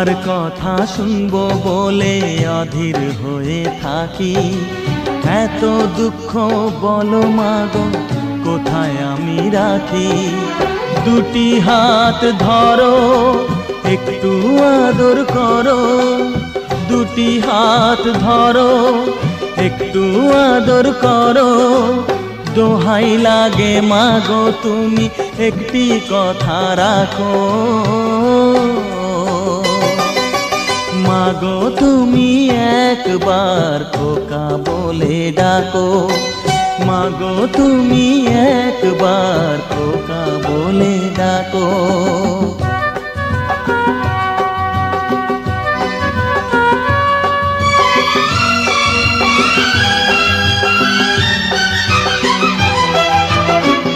তোমার কথা শুনবো বলে অধীর হয়ে থাকি। এত দুঃখ বলো মাগো কোথায় আমি রাখি। দুটি হাত ধরো একটু আদর করো, দুটি হাত ধরো একটু আদর করো। দোহাই লাগে মাগো তুমি একটি কথা রাখো। মাগো তুমি একবার খোকা বলে ডাকো, মাগো তুমি একবার খোকা বলে ডাকো।